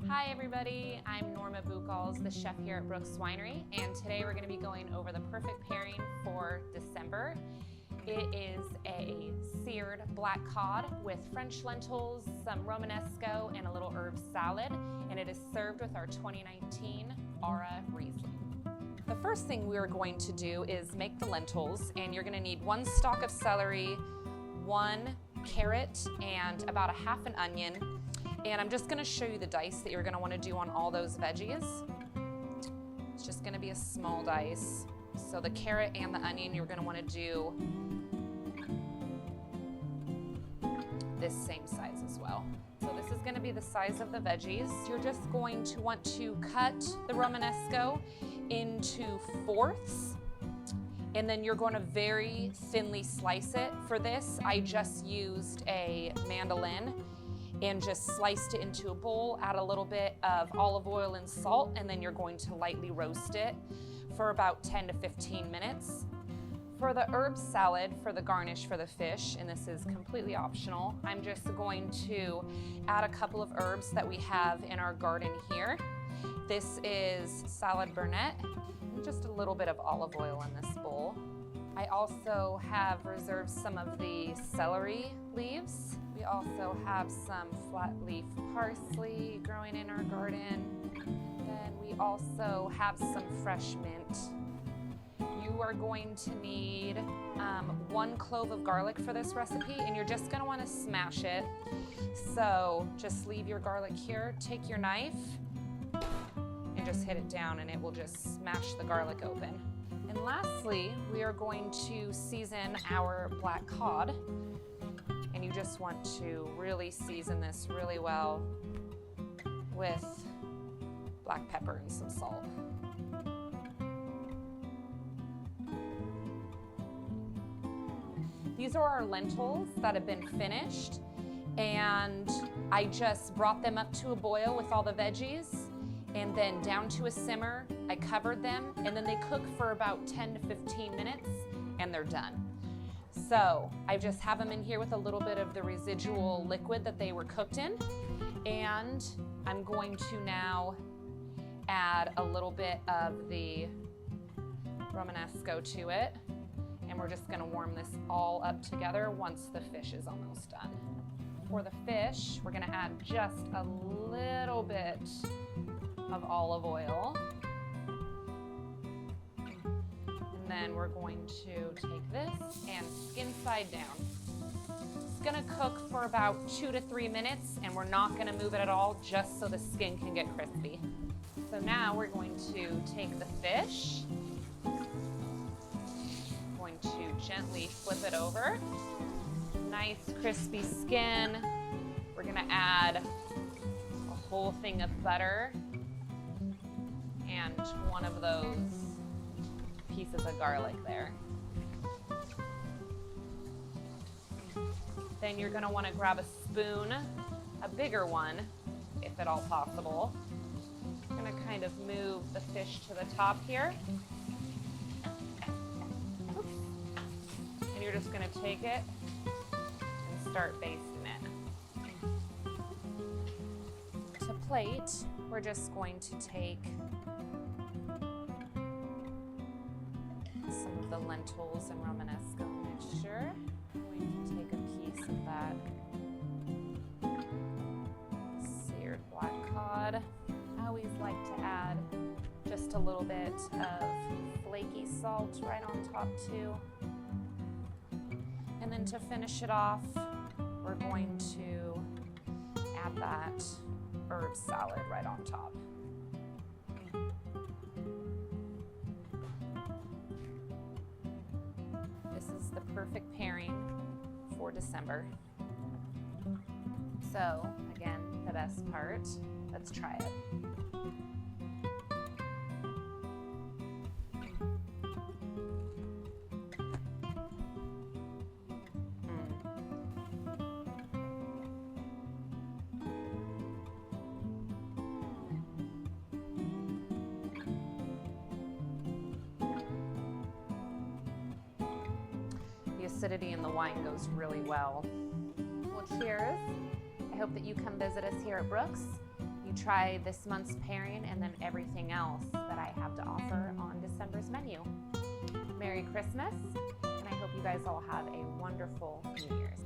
Hi everybody, I'm Norma, the chef here at Brooks Winery, and today we're going to be going over the perfect pairing for December. It is a seared black cod with French lentils, some Romanesco, and a little herb salad, and it is served with our 2019 Ara Riesling. The first thing we are going to do is make the lentils, and you're going to need 1 stalk of celery, 1 carrot, and about a half an onion. And I'm just going to show you the dice that you're going to want to do on all those veggies. It's just going to be a small dice. So the carrot and the onion, you're going to want to do this same size as well. So this is going to be the size of the veggies. You're just going to want to cut the Romanesco into 4ths. And then you're going to very thinly slice it. For this, I just used a mandolin and just sliced it into a bowl, add a little bit of olive oil and salt, and then you're going to lightly roast it for about 10 to 15 minutes. For the herb salad, for the garnish for the fish, and this is completely optional, I'm just going to add a couple of herbs that we have in our garden here. This is salad burnet, and just a little bit of olive oil in this bowl. I also have reserved some of the celery leaves. We also have some flat leaf parsley growing in our garden. And then we also have some fresh mint. You are going to need 1 clove of garlic for this recipe, and you're just going to want to smash it. So just leave your garlic here, take your knife, and just hit it down, and it will just smash the garlic open. And lastly, we are going to season our black cod. And you just want to really season this really well with black pepper and some salt. These are our lentils that have been finished, and I just brought them up to a boil with all the veggies and then down to a simmer. I covered them, and then they cook for about 10 to 15 minutes and they're done. So I just have them in here with a little bit of the residual liquid that they were cooked in, and I'm going to now add a little bit of the Romanesco to it, and we're just going to warm this all up together once the fish is almost done. For the fish, we're going to add just a little bit of olive oil. Then we're going to take this and skin side down. It's gonna cook for about 2 to 3 minutes, and we're not gonna move it at all, just so the skin can get crispy. So now we're going to take the fish, going to gently flip it over. Nice crispy skin. We're gonna add a whole thing of butter and 1 of those pieces of garlic there. Then you're going to want to grab a spoon, a bigger one, if at all possible. I'm going to kind of move the fish to the top here. Oops. And you're just going to take it and start basting it. To plate, we're just going to take some of the lentils and Romanesco mixture. I'm going to take a piece of that seared black cod. I always like to add just a little bit of flaky salt right on top too. And then to finish it off, we're going to add that herb salad right on top. The perfect pairing for December. So again, the best part, let's try it. The acidity in the wine goes really well. Well, cheers. I hope that you come visit us here at Brooks. you try this month's pairing and then everything else that I have to offer on December's menu. Merry Christmas, and I hope you guys all have a wonderful New Year's.